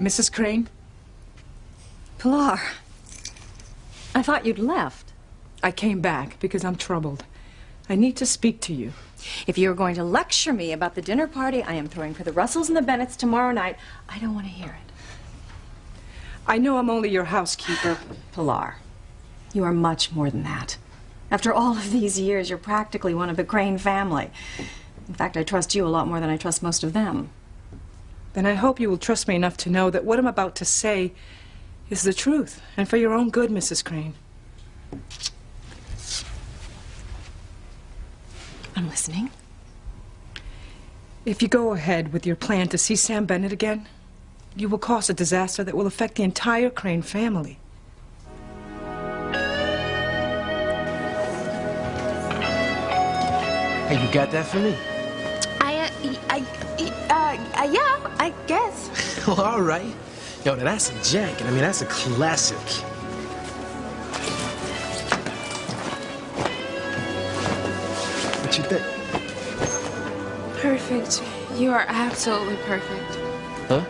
Mrs. Crane? Pilar, I thought you'd left. I came back because I'm troubled. I need to speak to you. If you're going to lecture me about the dinner party I am throwing for the Russells and the Bennetts tomorrow night, I don't want to hear it. I know I'm only your housekeeper. Pilar, you are much more than that. After all of these years, you're practically one of the Crane family. In fact, I trust you a lot more than I trust most of them. Then I hope you will trust me enough to know that what I'm about to say is the truth, and for your own good, Mrs. Crane. I'm listening. If you go ahead with your plan to see Sam Bennett again, you will cause a disaster that will affect the entire Crane family. Hey, you got that for me? Yeah, I guess. Well, all right. Yo, now that's a jacket. I mean, that's a classic. What you think? Perfect. You are absolutely perfect. Huh?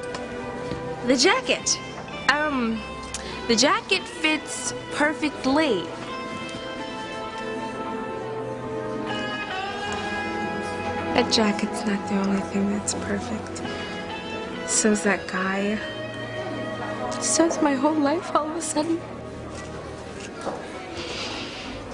The jacket. The jacket fits perfectly. That jacket's not the only thing that's perfect. So's that guy. So's my whole life all of a sudden.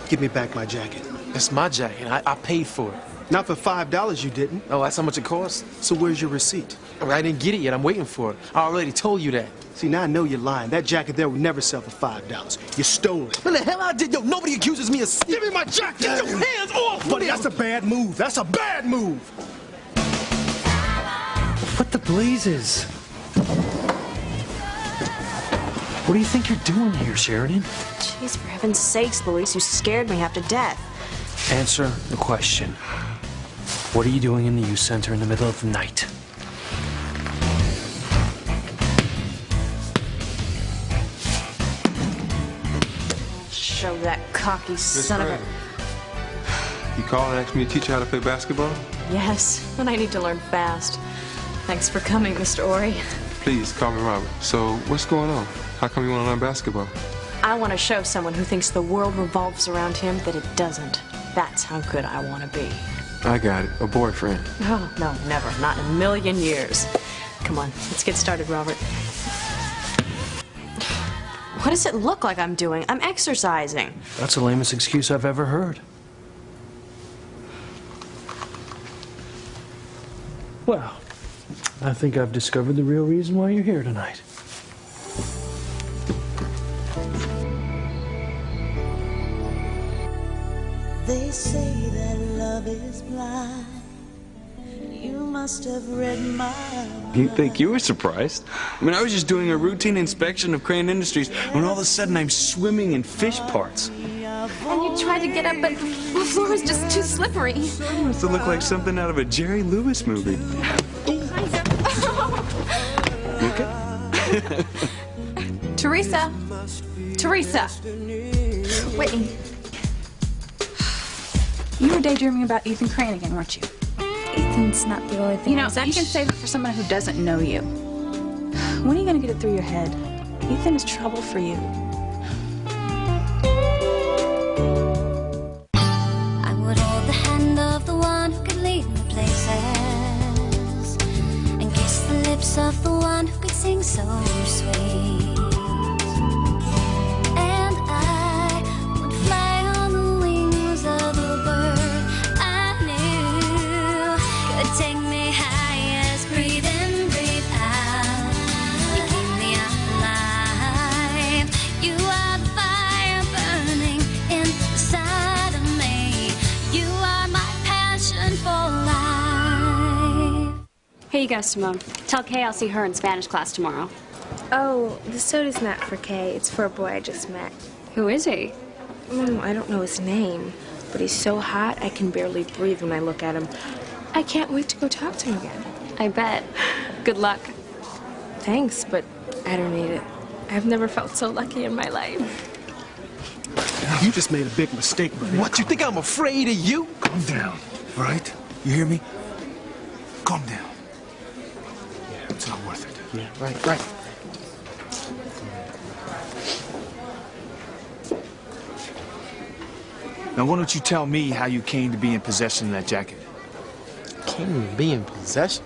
Give me back my jacket. It's my jacket. I paid for it. Not for $5, you didn't. Oh, that's how much it costs? So where's your receipt? I didn't get it yet. I'm waiting for it. I already told you that. See, now I know you're lying. That jacket there would never sell for $5. You stole it. What the hell I did? Yo, nobody accuses me of stealing. Give me my jacket! Get your hands off! Buddy, that's a bad move. That's a bad move. What the blazes? What do you think you're doing here, Sheridan? Jeez, for heaven's sakes, Luis, you scared me half to death. Answer the question. What are you doing in the youth center in the middle of the night? Show that cocky son of a... You called and asked me to teach you how to play basketball? Yes, and I need to learn fast. Thanks for coming, Mr. Ori. Please, call me Robert. So, what's going on? How come you want to learn basketball? I want to show someone who thinks the world revolves around him that it doesn't. That's how good I want to be. I got it. A boyfriend. Oh, no, never. Not in a million years. Come on, let's get started, Robert. What does it look like I'm doing? I'm exercising. That's the lamest excuse I've ever heard. Well, I think I've discovered the real reason why you're here tonight. They say that love is blind. You must have read my mind. You think you were surprised? I mean, I was just doing a routine inspection of Crane Industries when all of a sudden I'm swimming in fish parts. And you tried to get up, but the floor was just too slippery. It must have looked like something out of a Jerry Lewis movie. Okay. Teresa! Teresa! Whitney. You were daydreaming about Ethan Crane again, weren't you? Ethan's not the only thing. You know, that can save it for someone who doesn't know you. When are you going to get it through your head? Ethan is trouble for you. I would hold the hand of the one who could lead me places and kiss the lips of the one who could sing so sweet. And I would fly on the wings of the bird I knew could take me high as breathe in, breathe out. You keep me alive. You are the fire burning inside of me. You are my passion for life. Here you go, Simone. Tell Kay I'll see her in Spanish class tomorrow. Oh, the soda's not for Kay. It's for a boy I just met. Who is he? I don't know his name, but he's so hot I can barely breathe when I look at him. I can't wait to go talk to him again. I bet. Good luck. Thanks, but I don't need it. I've never felt so lucky in my life. You just made a big mistake, buddy. What, you think I'm afraid of you? Calm down, all right? You hear me? Calm down. Yeah, it's not worth it. Yeah, right. Now, why don't you tell me how you came to be in possession of that jacket? Came to be in possession?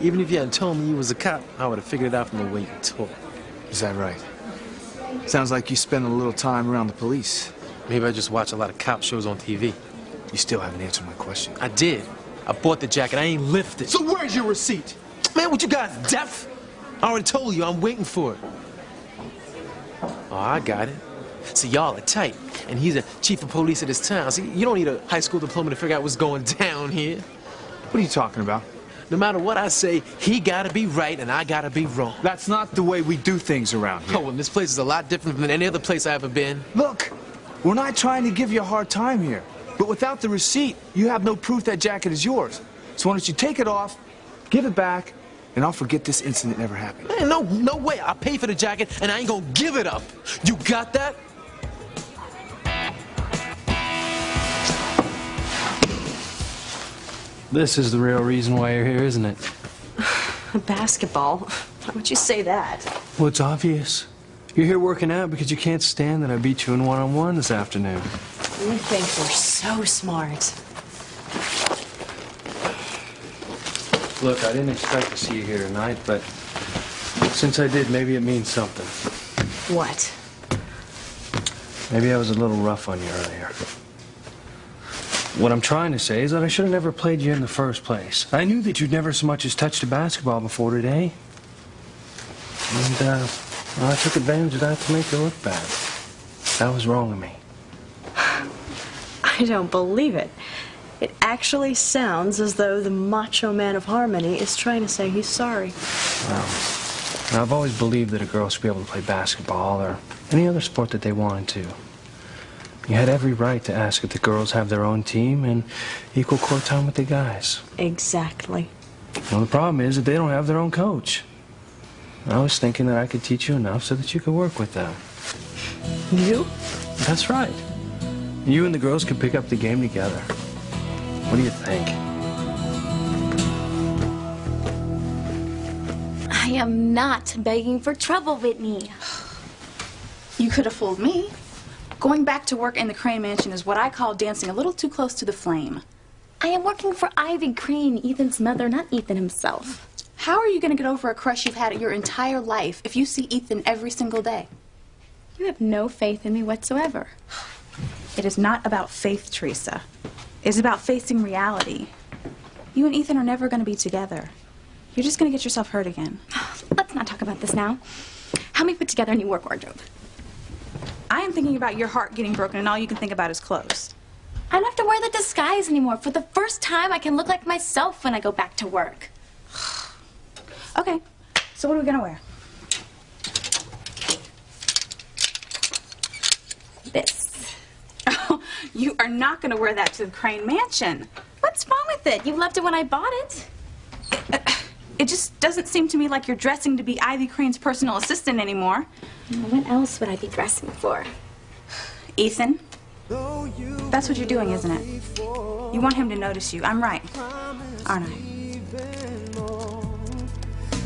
Even if you hadn't told me you was a cop, I would have figured it out from the way you talk. Is that right? Sounds like you spend a little time around the police. Maybe I just watch a lot of cop shows on TV. You still haven't answered my question. I did. I bought the jacket. I ain't lifted. So where's your receipt? Man, what you guys deaf? I already told you. I'm waiting for it. Oh, I got it. See, y'all are tight, and he's a chief of police of this town. See, you don't need a high school diploma to figure out what's going down here. What are you talking about? No matter what I say, he gotta be right and I gotta be wrong. That's not the way we do things around here. Oh, and this place is a lot different than any other place I've ever been. Look, we're not trying to give you a hard time here. But without the receipt, you have no proof that jacket is yours. So why don't you take it off, give it back, and I'll forget this incident never happened. Man, no way. I'll pay for the jacket and I ain't gonna give it up. You got that? This is the real reason why you're here, isn't it? Basketball? Why would you say that? Well, it's obvious. You're here working out because you can't stand that I beat you in one-on-one this afternoon. You think we're so smart. Look, I didn't expect to see you here tonight, but since I did, maybe it means something. What? Maybe I was a little rough on you earlier. What I'm trying to say is that I should have never played you in the first place. I knew that you'd never so much as touched a basketball before today. And, well, I took advantage of that to make you look bad. That was wrong of me. I don't believe it. It actually sounds as though the Macho Man of Harmony is trying to say he's sorry. Well, I've always believed that a girl should be able to play basketball or any other sport that they wanted to. You had every right to ask if the girls have their own team and equal court time with the guys. Exactly. Well, the problem is that they don't have their own coach. I was thinking that I could teach you enough so that you could work with them. You? That's right. You and the girls could pick up the game together. What do you think? I am not begging for trouble, Whitney. You could have fooled me. Going back to work in the Crane Mansion is what I call dancing a little too close to the flame. I am working for Ivy Crane, Ethan's mother, not Ethan himself. How are you going to get over a crush you've had your entire life if you see Ethan every single day? You have no faith in me whatsoever. It is not about faith, Teresa. It's about facing reality. You and Ethan are never going to be together. You're just going to get yourself hurt again. Let's not talk about this now. Help me put together a new work wardrobe. I am thinking about your heart getting broken and all you can think about is clothes. I don't have to wear the disguise anymore. For the first time, I can look like myself when I go back to work. Okay, so what are we going to wear? This. Oh, you are not going to wear that to the Crane Mansion. What's wrong with it? You loved it when I bought it. It just doesn't seem to me like you're dressing to be Ivy Crane's personal assistant anymore. What else would I be dressing for? Ethan, that's what you're doing, isn't it? You want him to notice you. I'm right, aren't I?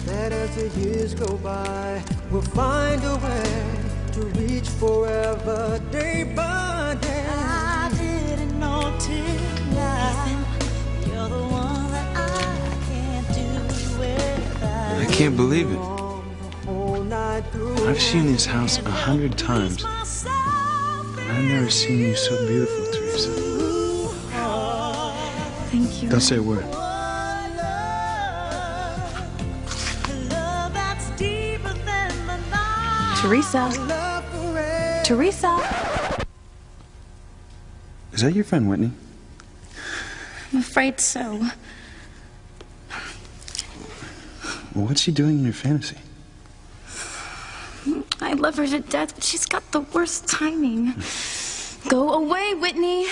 That as the years go by, we'll find a way to reach forever, day by day. I didn't know till now. You're the one that I can't do without. I can't believe it. I've seen this house 100 times. And I've never seen you so beautiful, Teresa. Thank you. Don't say a word. Teresa. Teresa. Is that your friend, Whitney? I'm afraid so. Well, what's she doing in your fantasy? I love her to death, but she's got the worst timing. Go away, Whitney.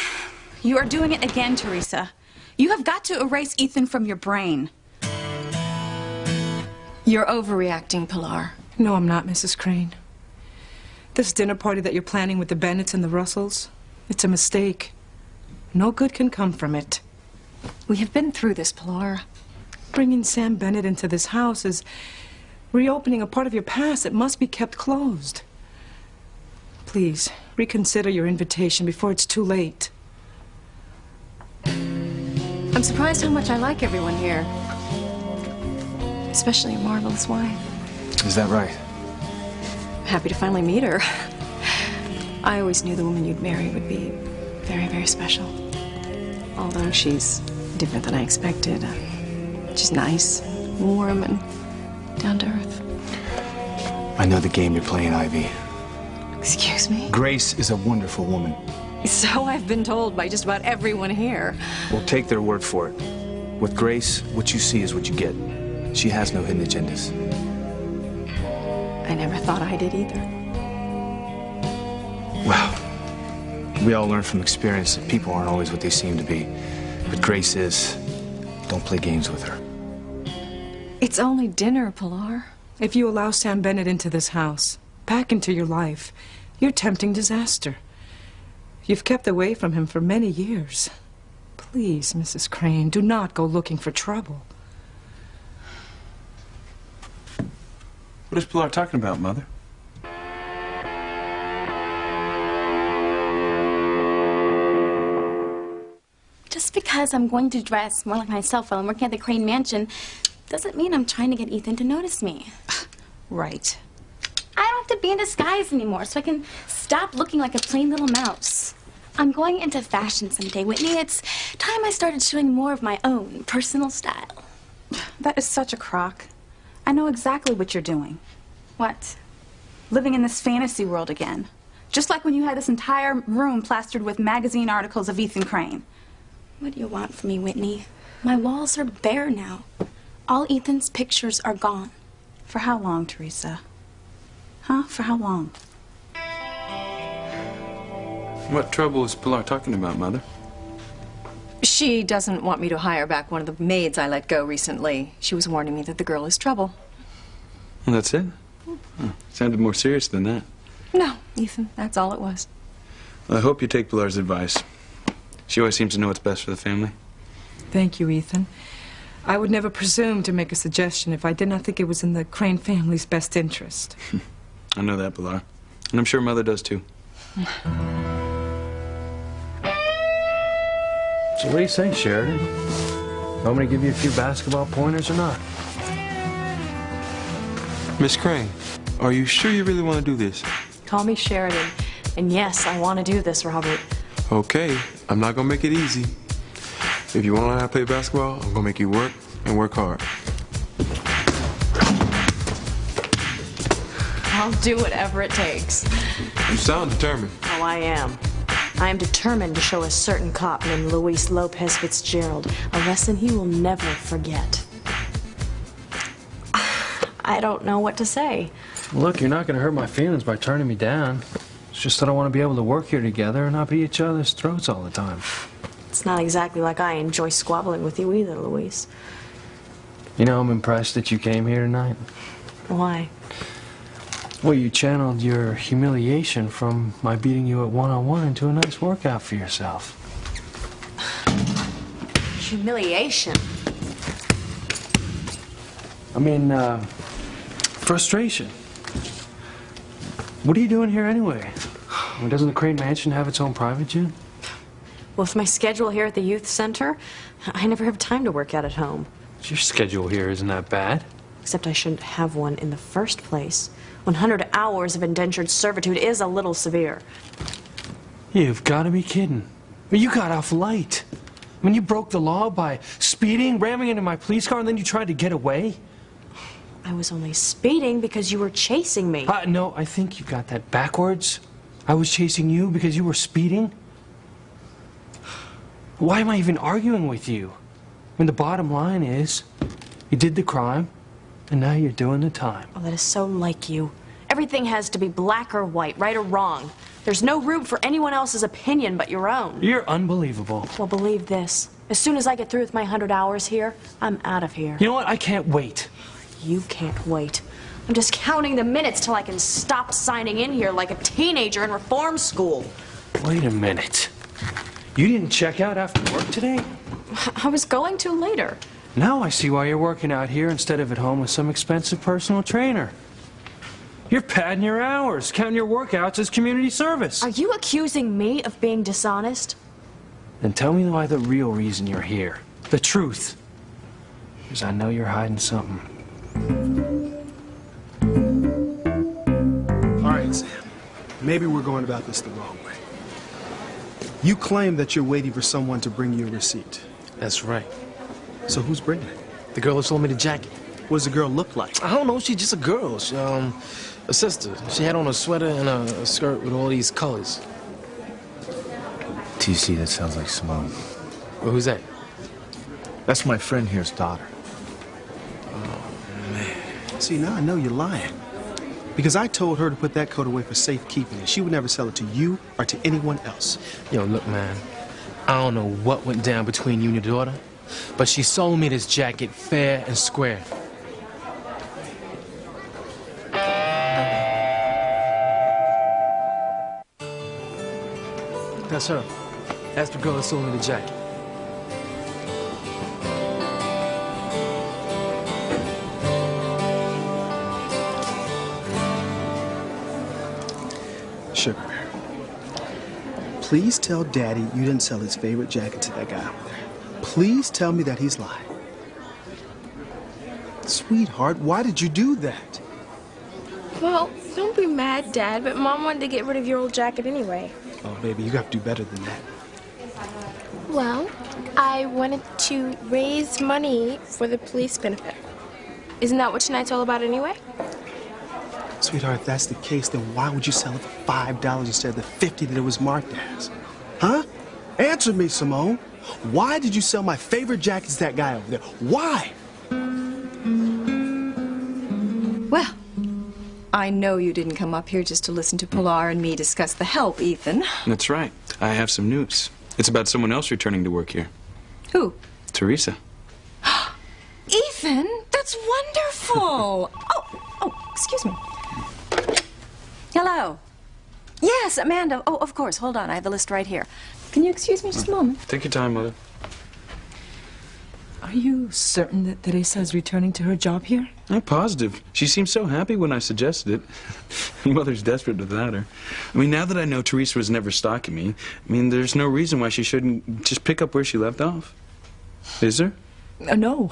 You are doing it again, Teresa. You have got to erase Ethan from your brain. You're overreacting, Pilar. No, I'm not, Mrs. Crane. This dinner party that you're planning with the Bennetts and the Russells, it's a mistake. No good can come from it. We have been through this, Pilar. Bringing Sam Bennett into this house is reopening a part of your past that must be kept closed. Please, Reconsider your invitation before it's too late. I'm surprised how much I like everyone here. Especially your marvelous wife. Is that right? I'm happy to finally meet her. I always knew the woman you'd marry would be very, very special. Although she's different than I expected. She's nice, warm, and down to earth. I know the game you're playing, Ivy. Excuse me? Grace is a wonderful woman. So I've been told by just about everyone here. Well, take their word for it. With Grace, what you see is what you get. She has no hidden agendas. I never thought I did either. Well, we all learn from experience that people aren't always what they seem to be. But Grace is. Don't play games with her. It's only dinner, Pilar. If you allow Sam Bennett into this house, back into your life, you're tempting disaster. You've kept away from him for many years. Please, Mrs. Crane, do not go looking for trouble. What is Pilar talking about, Mother? Just because I'm going to dress more like myself while I'm working at the Crane Mansion doesn't mean I'm trying to get Ethan to notice me. Right. I don't have to be in disguise anymore, so I can stop looking like a plain little mouse. I'm going into fashion someday, Whitney. It's time I started showing more of my own personal style. That is such a crock. I know exactly what you're doing. What? Living in this fantasy world again. Just like when you had this entire room plastered with magazine articles of Ethan Crane. What do you want from me, Whitney? My walls are bare now. All Ethan's pictures are gone. For how long, Teresa? Huh? For how long? What trouble is Pilar talking about, Mother? She doesn't want me to hire back one of the maids I let go recently. She was warning me that the girl is trouble. Well, that's it? Oh, sounded more serious than that. No, Ethan, that's all it was. Well, I hope you take Pilar's advice. She always seems to know what's best for the family. Thank you, Ethan. I would never presume to make a suggestion if I did not think it was in the Crane family's best interest. I know that, Pilar. And I'm sure Mother does, too. So what do you think, Sheridan? Want me to give you a few basketball pointers or not? Miss Crane, are you sure you really want to do this? Call me Sheridan. And yes, I want to do this, Robert. Okay, I'm not gonna make it easy. If you want to learn how to play basketball, I'm gonna make you work and work hard. I'll do whatever it takes. You sound determined. Oh, I am. I am determined to show a certain cop named Luis Lopez Fitzgerald a lesson he will never forget. I don't know what to say. Look, you're not going to hurt my feelings by turning me down. It's just that I want to be able to work here together and not be at each other's throats all the time. It's not exactly like I enjoy squabbling with you either, Luis. You know, I'm impressed that you came here tonight. Why? Well, you channeled your humiliation from my beating you at one-on-one into a nice workout for yourself. Humiliation? I mean, frustration. What are you doing here anyway? Well, doesn't the Crane Mansion have its own private gym? With my schedule here at the youth center, I never have time to work out at home. Your schedule here isn't that bad. Except I shouldn't have one in the first place. 100 hours of indentured servitude is a little severe. You've got to be kidding. You got off light. I mean, you broke the law by speeding, ramming into my police car, and then you tried to get away? I was only speeding because you were chasing me. No, I think you got that backwards. I was chasing you because you were speeding. Why am I even arguing with you? I mean, the bottom line is, you did the crime, and now you're doing the time. Oh, that is so like you. Everything has to be black or white, right or wrong. There's no room for anyone else's opinion but your own. You're unbelievable. Well, believe this. As soon as I get through with my 100 hours here, I'm out of here. You know what? I can't wait. You can't wait. I'm just counting the minutes till I can stop signing in here like a teenager in reform school. Wait a minute. You didn't check out after work today? I was going to later. Now I see why you're working out here instead of at home with some expensive personal trainer. You're padding your hours, counting your workouts as community service. Are you accusing me of being dishonest? Then tell me why the real reason you're here. The truth. Because I know you're hiding something. All right, Sam. Maybe we're going about this the wrong way. You claim that you're waiting for someone to bring you a receipt. That's right. So who's bringing it? The girl who sold me the jacket. What does the girl look like? I don't know. She's just a girl. She, a sister. She had on a sweater and a skirt with all these colors. TC, that sounds like Simone. Well, who's that? That's my friend here's daughter. Oh, man. See, now I know you're lying. Because I told her to put that coat away for safekeeping, and she would never sell it to you or to anyone else. Yo, look, man. I don't know what went down between you and your daughter, but she sold me this jacket fair and square. That's her. That's the girl that sold me the jacket. Sugar Bear, please tell Daddy you didn't sell his favorite jacket to that guy over there. Please tell me that he's lying. Sweetheart, why did you do that? Well, don't be mad, Dad, but Mom wanted to get rid of your old jacket anyway. Oh, baby, you have to do better than that. Well, I wanted to raise money for the police benefit. Isn't that what tonight's all about anyway? Sweetheart, if that's the case, then why would you sell it for $5 instead of the $50 that it was marked as? Huh? Answer me, Simone. Why did you sell my favorite jackets to that guy over there? Why? Well, I know you didn't come up here just to listen to Pilar and me discuss the help, Ethan. That's right. I have some news. It's about someone else returning to work here. Who? Teresa. Ethan, that's wonderful. Oh, excuse me. Hello. Yes, Amanda. Oh, of course. Hold on. I have the list right here. Can you excuse me just a moment? Take your time, Mother. Are you certain that Teresa is returning to her job here? I'm positive. She seemed so happy when I suggested it. Mother's desperate without her. I mean, now that I know Teresa was never stalking me, I mean, there's no reason why she shouldn't just pick up where she left off. Is there? No.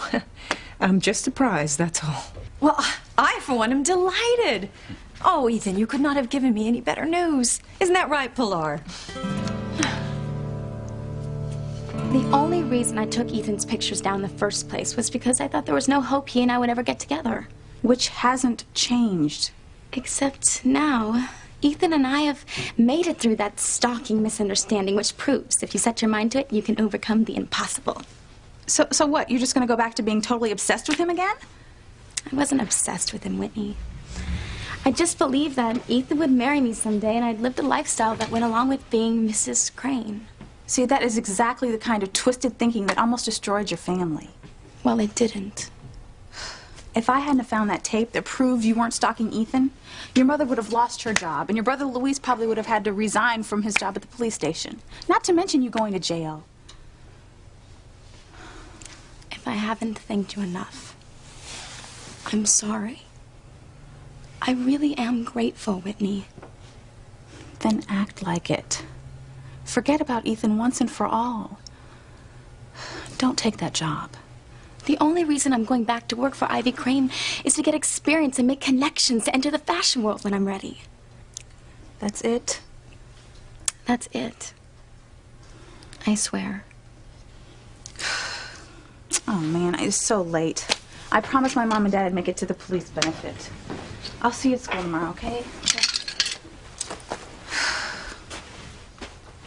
I'm just surprised, that's all. Well, I, for one, am delighted. Oh, Ethan, you could not have given me any better news. Isn't that right, Pilar? The only reason I took Ethan's pictures down in the first place was because I thought there was no hope he and I would ever get together. Which hasn't changed. Except now, Ethan and I have made it through that stalking misunderstanding, which proves if you set your mind to it, you can overcome the impossible. So what? You're just going to go back to being totally obsessed with him again? I wasn't obsessed with him, Whitney. I just believed that Ethan would marry me someday and I'd lived a lifestyle that went along with being Mrs. Crane. See, that is exactly the kind of twisted thinking that almost destroyed your family. Well, it didn't. If I hadn't found that tape that proved you weren't stalking Ethan, your mother would have lost her job, and your brother Luis probably would have had to resign from his job at the police station. Not to mention you going to jail. If I haven't thanked you enough, I'm sorry. I really am grateful, Whitney. Then act like it. Forget about Ethan once and for all. Don't take that job. The only reason I'm going back to work for Ivy Crane is to get experience and make connections to enter the fashion world when I'm ready. That's it? That's it. I swear. Oh, man, it's so late. I promised my mom and dad I'd make it to the police benefit. I'll see you at school tomorrow, okay?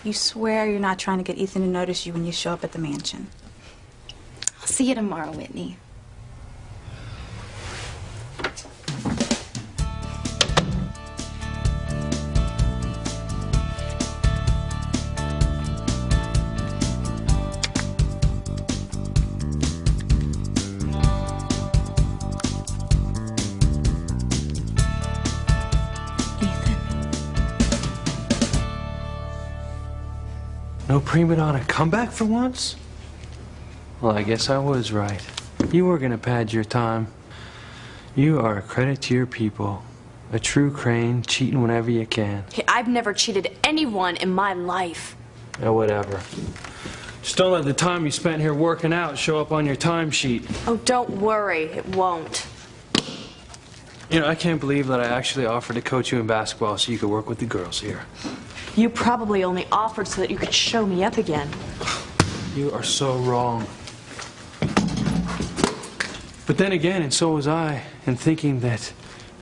You swear you're not trying to get Ethan to notice you when you show up at the mansion? I'll see you tomorrow, Whitney. No prima donna comeback for once? Well, I guess I was right. You were gonna pad your time. You are a credit to your people, A true Crane, cheating whenever you can. Hey, I've never cheated anyone in my life. Yeah, whatever. Just don't let the time you spent here working out show up on your timesheet. Oh, don't worry, it won't. You know, I can't believe that I actually offered to coach you in basketball so you could work with the girls here. You probably only offered so that you could show me up again. You are so wrong. But then again, and so was I, in thinking that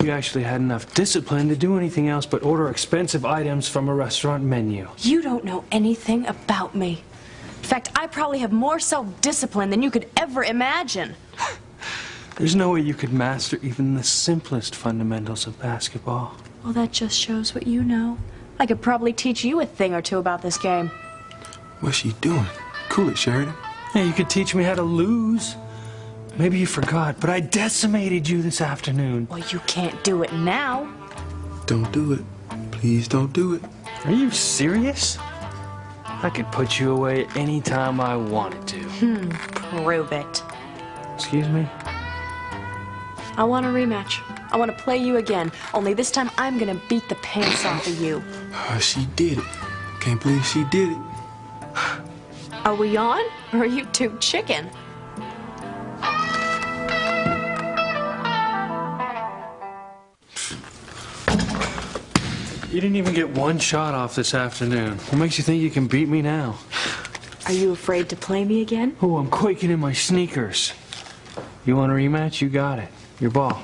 you actually had enough discipline to do anything else but order expensive items from a restaurant menu. You don't know anything about me. In fact, I probably have more self-discipline than you could ever imagine. There's no way you could master even the simplest fundamentals of basketball. Well, that just shows what you know. I could probably teach you a thing or two about this game. What's she doing? Cool it, Sheridan. Yeah, you could teach me how to lose. Maybe you forgot, but I decimated you this afternoon. Well, you can't do it now. Don't do it. Please don't do it. Are you serious? I could put you away any time I wanted to. Prove it. Excuse me? I want a rematch. I want to play you again. Only this time I'm gonna beat the pants off of you. She did it. Can't believe she did it. Are we on? Or are you too chicken? You didn't even get one shot off this afternoon. What makes you think you can beat me now? Are you afraid to play me again? Oh, I'm quaking in my sneakers. You want a rematch? You got it. Your ball.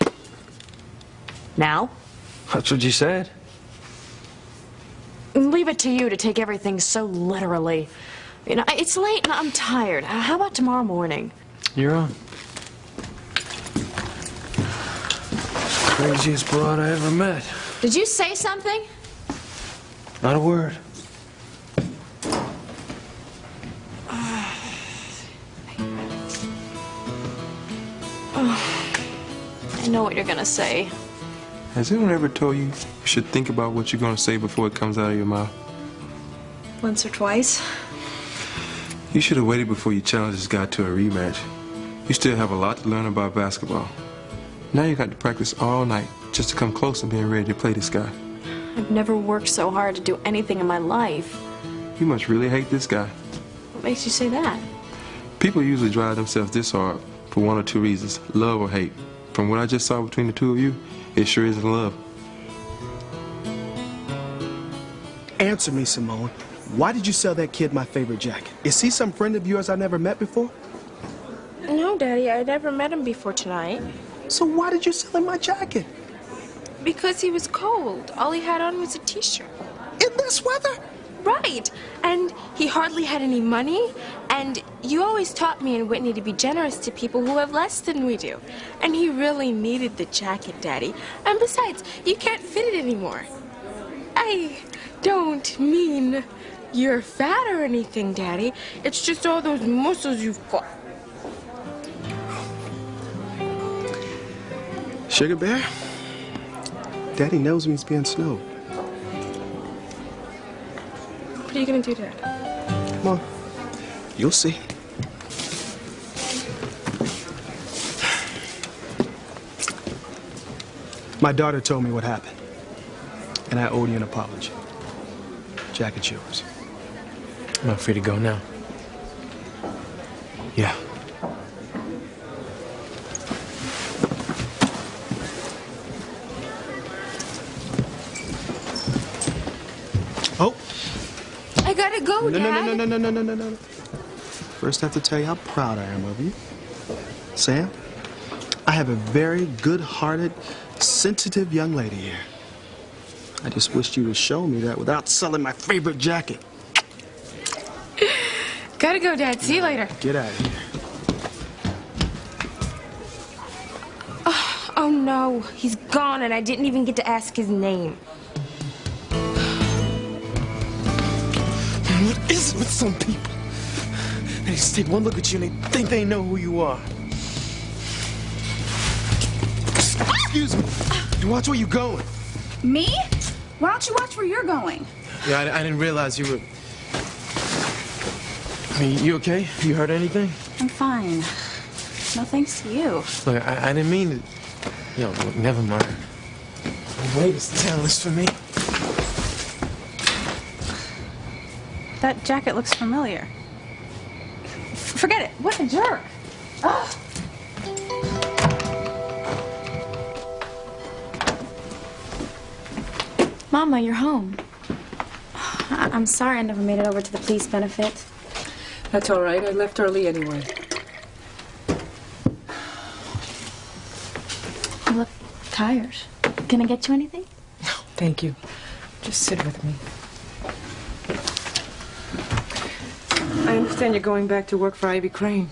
Now? That's what you said. Leave it to you to take everything so literally. You know, it's late and I'm tired. How about tomorrow morning? You're on. Craziest broad I ever met. Did you say something? Not a word. I know what you're gonna say. Has anyone ever told you you should think about what you're going to say before it comes out of your mouth? Once or twice. You should have waited before you challenged this guy to a rematch. You still have a lot to learn about basketball. Now you got to practice all night just to come close to being ready to play this guy. I've never worked so hard to do anything in my life. You must really hate this guy. What makes you say that? People usually drive themselves this hard for one or two reasons, love or hate. From what I just saw between the two of you, it sure isn't love. Answer me, Simone. Why did you sell that kid my favorite jacket? Is he some friend of yours I never met before? No, Daddy, I never met him before tonight. So why did you sell him my jacket? Because he was cold. All he had on was a t-shirt. In this weather? Right. And he hardly had any money. And you always taught me and Whitney to be generous to people who have less than we do. And he really needed the jacket, Daddy. And besides, you can't fit it anymore. I don't mean you're fat or anything, Daddy. It's just all those muscles you've got. Sugar Bear? Daddy knows when he's being snowed. What are you gonna do, Dad? Come on. You'll see. My daughter told me what happened, and I owe you an apology. Jacket's yours. I'm not free to go now. Yeah. Oh. I gotta go, Dad. No. First, I have to tell you how proud I am of you. Sam, I have a very good-hearted, sensitive young lady here. I just wished you to show me that without selling my favorite jacket. Gotta go, Dad. See you later. Get out of here. Oh no, he's gone and I didn't even get to ask his name. What is it with some people? They just take one look at you and they think they know who you are. Excuse me. Watch where you're going. Me? Why don't you watch where you're going? Yeah, I didn't realize you were... I mean, you okay? You heard anything? I'm fine. No thanks to you. Look, I didn't mean to... Yo, look, never mind. Vegas to tell this for me. That jacket looks familiar. Forget it. What a jerk. Ugh. Mama, you're home. I'm sorry I never made it over to the police benefit. That's all right. I left early anyway. You look tired. Can I get you anything? No, thank you. Just sit with me. I understand you're going back to work for Ivy Crane.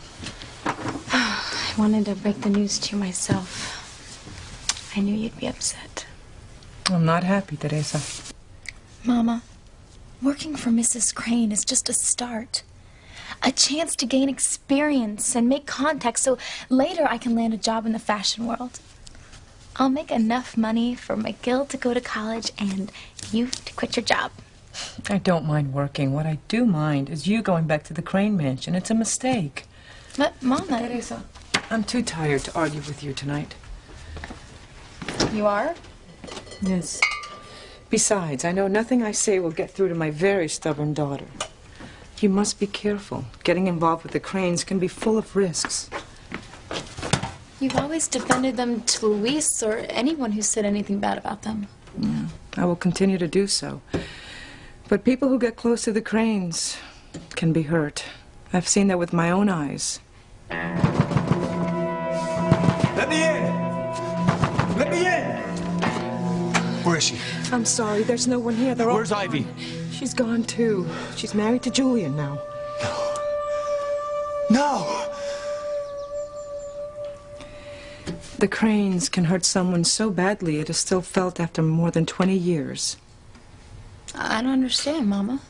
I wanted to break the news to you myself. I knew you'd be upset. I'm not happy, Teresa. Mama, working for Mrs. Crane is just a start. A chance to gain experience and make contacts so later I can land a job in the fashion world. I'll make enough money for Miguel to go to college and you to quit your job. I don't mind working. What I do mind is you going back to the Crane mansion. It's a mistake. But, Mama... Teresa, I'm too tired to argue with you tonight. You are? Yes. Besides, I know nothing I say will get through to my very stubborn daughter. You must be careful. Getting involved with the Cranes can be full of risks. You've always defended them to Luis or anyone who said anything bad about them. Yeah, I will continue to do so. But people who get close to the Cranes can be hurt. I've seen that with my own eyes. Let me in! Let me in! Where is she? I'm sorry, there's no one here. They're Where's all... Ivy? She's gone too. She's married to Julian now. No! The Cranes can hurt someone so badly it is still felt after more than 20 years. I don't understand, Mama.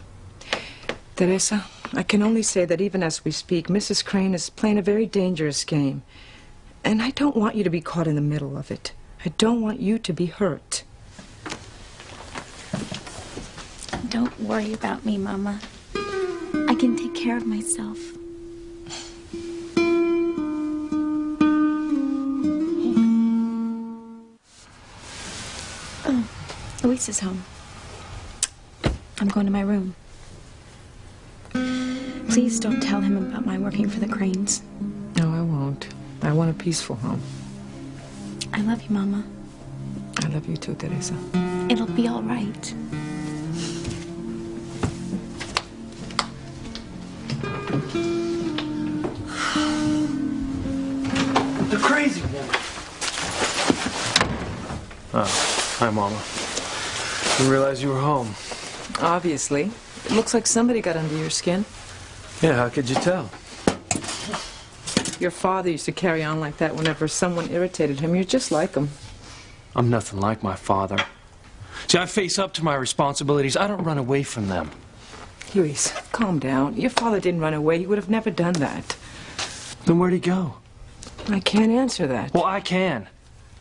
Teresa, I can only say that even as we speak, Mrs. Crane is playing a very dangerous game. And I don't want you to be caught in the middle of it. I don't want you to be hurt. Don't worry about me, Mama. I can take care of myself. Oh, Luis is home. I'm going to my room. Please don't tell him about my working for the Cranes. No, I won't. I want a peaceful home. I love you, Mama. I love you too, Teresa. It'll be all right. The crazy woman. Oh, hi, Mama. Didn't realize you were home. Obviously. It looks like somebody got under your skin. Yeah, how could you tell? Your father used to carry on like that whenever someone irritated him. You're just like him. I'm nothing like my father. See, I face up to my responsibilities. I don't run away from them. Luis, calm down. Your father didn't run away. He would have never done that. Then where'd he go? I can't answer that. Well, I can.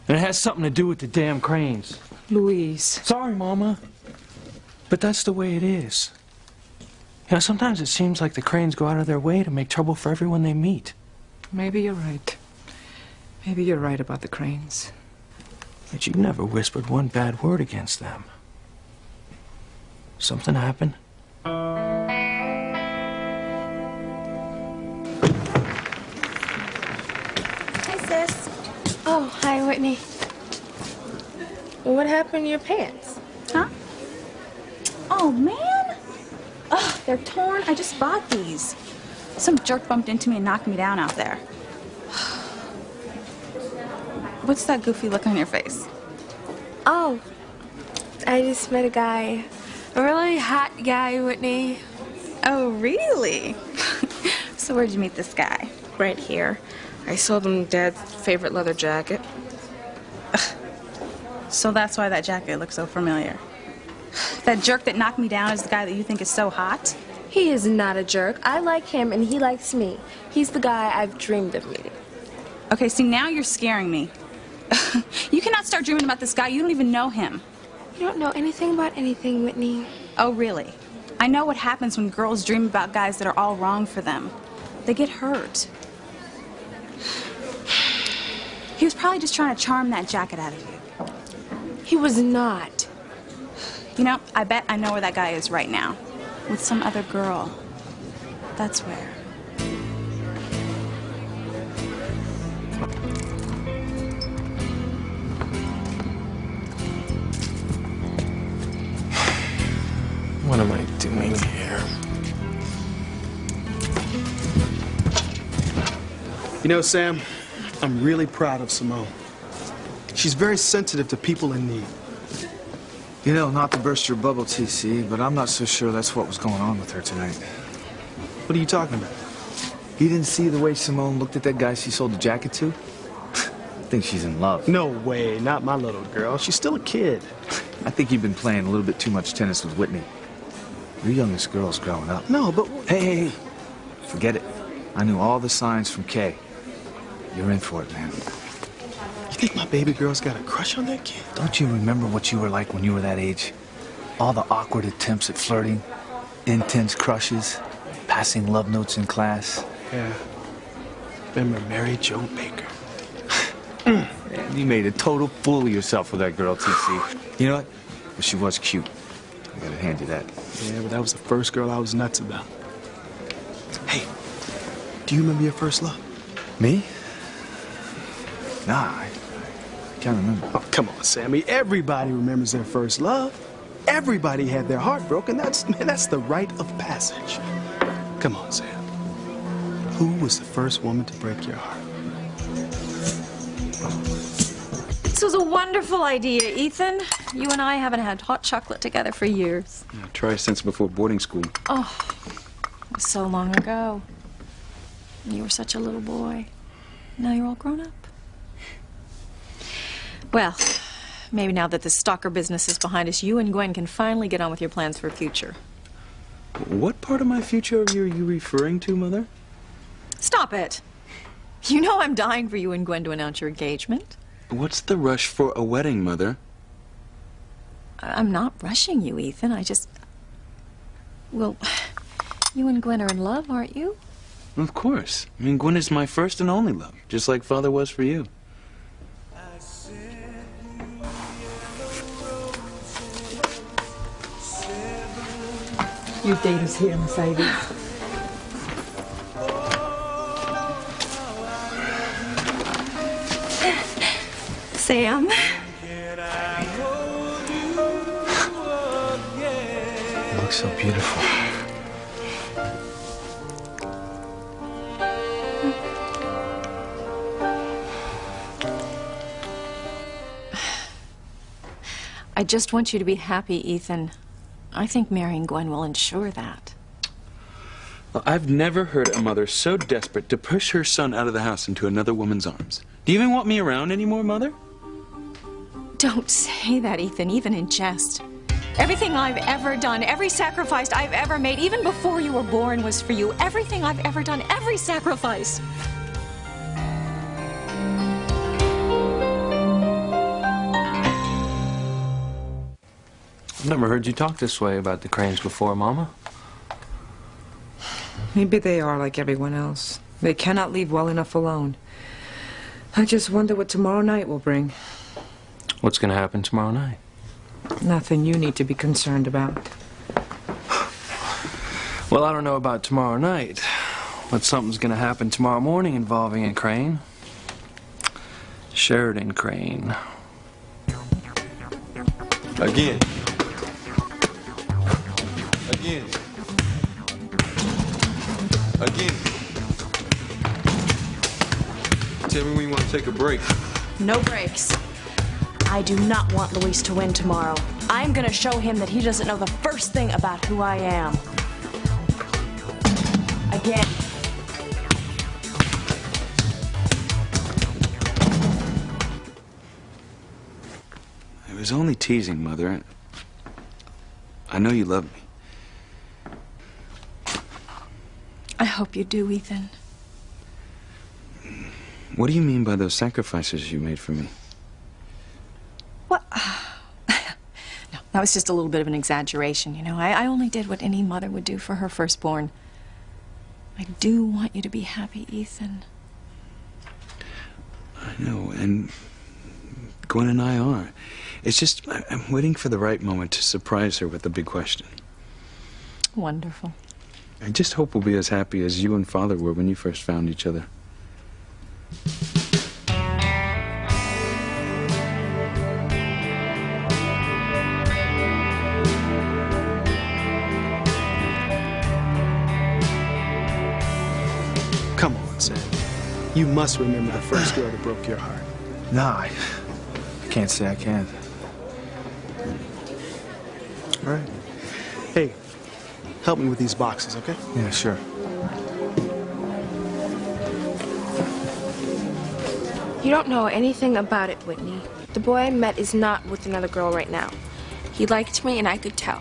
And it has something to do with the damn Cranes. Luis. Sorry, Mama. But that's the way it is. You know, sometimes it seems like the Cranes go out of their way to make trouble for everyone they meet. Maybe you're right. Maybe you're right about the Cranes. But you never whispered one bad word against them. Something happened? Hi, sis. Oh, hi, Whitney. What happened to your pants? Huh? Oh, man. Ugh, they're torn. I just bought these. Some jerk bumped into me and knocked me down out there. What's that goofy look on your face? Oh, I just met a guy. A really hot guy, Whitney. Oh, really? So where'd you meet this guy? Right here. I sold him Dad's favorite leather jacket. So that's why that jacket looks so familiar. That jerk that knocked me down is the guy that you think is so hot? He is not a jerk. I like him and he likes me. He's the guy I've dreamed of meeting. Okay, see, now you're scaring me. You cannot start dreaming about this guy. You don't even know him. You don't know anything about anything, Whitney. Oh, really? I know what happens when girls dream about guys that are all wrong for them. They get hurt. He was probably just trying to charm that jacket out of you. He was not. You know, I bet I know where that guy is right now. With some other girl. That's where. What am I doing here? You know, Sam, I'm really proud of Simone. She's very sensitive to people in need. You know, not to burst your bubble, TC, but I'm not so sure that's what was going on with her tonight. What are you talking about? You didn't see the way Simone looked at that guy she sold the jacket to? I think she's in love. No way, not my little girl. She's still a kid. I think you've been playing a little bit too much tennis with Whitney. Your youngest girl's growing up. No, but... Hey. Forget it. I knew all the signs from Kay. You're in for it, man. You think my baby girl's got a crush on that kid? Don't you remember what you were like when you were that age? All the awkward attempts at flirting, intense crushes, passing love notes in class. Yeah. Remember Mary Jo Baker? Man, you made a total fool of yourself with that girl, TC. You know what? But she was cute. I gotta hand you that. Yeah, but that was the first girl I was nuts about. Hey, do you remember your first love? Me? Nah, I can't remember. Oh, come on, Sammy. Everybody remembers their first love. Everybody had their heart broken. That's the rite of passage. Come on, Sam. Who was the first woman to break your heart? This was a wonderful idea, Ethan. You and I haven't had hot chocolate together for years. Yeah, try since before boarding school. Oh, it was so long ago. You were such a little boy. Now you're all grown up. Well, maybe now that the stalker business is behind us, you and Gwen can finally get on with your plans for future. What part of my future are you referring to, Mother? Stop it. You know I'm dying for you and Gwen to announce your engagement. What's the rush for a wedding, Mother? I'm not rushing you, Ethan. Well, you and Gwen are in love, aren't you? Of course. I mean, Gwen is my first and only love, just like Father was for you. Your date is here, Mercedes. Sam? You look so beautiful. I just want you to be happy, Ethan. I think marrying Gwen will ensure that. Well, I've never heard a mother so desperate to push her son out of the house into another woman's arms. Do you even want me around anymore, Mother? Don't say that, Ethan, even in jest. Everything I've ever done, every sacrifice I've ever made, even before you were born, was for you. Everything I've ever done, every sacrifice. I've never heard you talk this way about the Cranes before, Mama. Maybe they are like everyone else. They cannot leave well enough alone. I just wonder what tomorrow night will bring. What's going to happen tomorrow night? Nothing you need to be concerned about. Well, I don't know about tomorrow night, but something's going to happen tomorrow morning involving a Crane. Sheridan Crane. Again. Again. Again. Tell me when you want to take a break. No breaks. I do not want Luis to win tomorrow. I'm gonna show him that he doesn't know the first thing about who I am. Again. I was only teasing, Mother. I know you love me. I hope you do, Ethan. What do you mean by those sacrifices you made for me? What? No, that was just a little bit of an exaggeration, you know. I only did what any mother would do for her firstborn. I do want you to be happy, Ethan. I know, and Gwen and I are. It's just, I'm waiting for the right moment to surprise her with the big question. Wonderful. I just hope we'll be as happy as you and Father were when you first found each other. Come on, Sam. You must remember the first girl that broke your heart. Nah, I can't say I can. All right. Hey, help me with these boxes, okay? Yeah, sure. You don't know anything about it, Whitney. The boy I met is not with another girl right now. He liked me, and I could tell.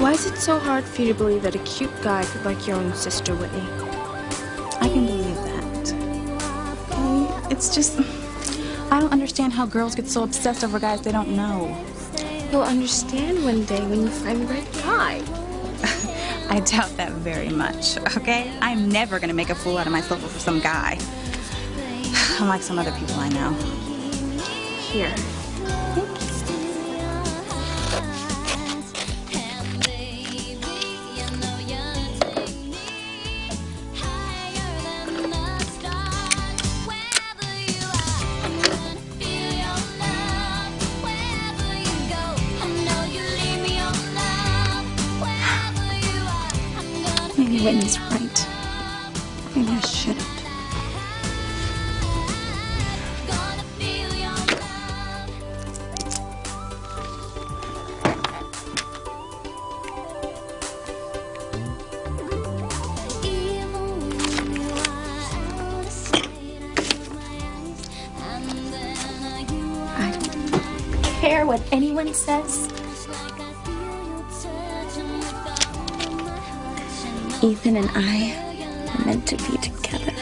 Why is it so hard for you to believe that a cute guy could like your own sister, Whitney? I can believe that. Okay? It's just, I don't understand how girls get so obsessed over guys they don't know. You'll understand one day when you find the right guy. I doubt that very much, okay? I'm never gonna make a fool out of myself over some guy. Unlike some other people I know. Here. Maybe Whitney's right. Maybe I shouldn't. I don't care what anyone says. Ethan and I are meant to be together.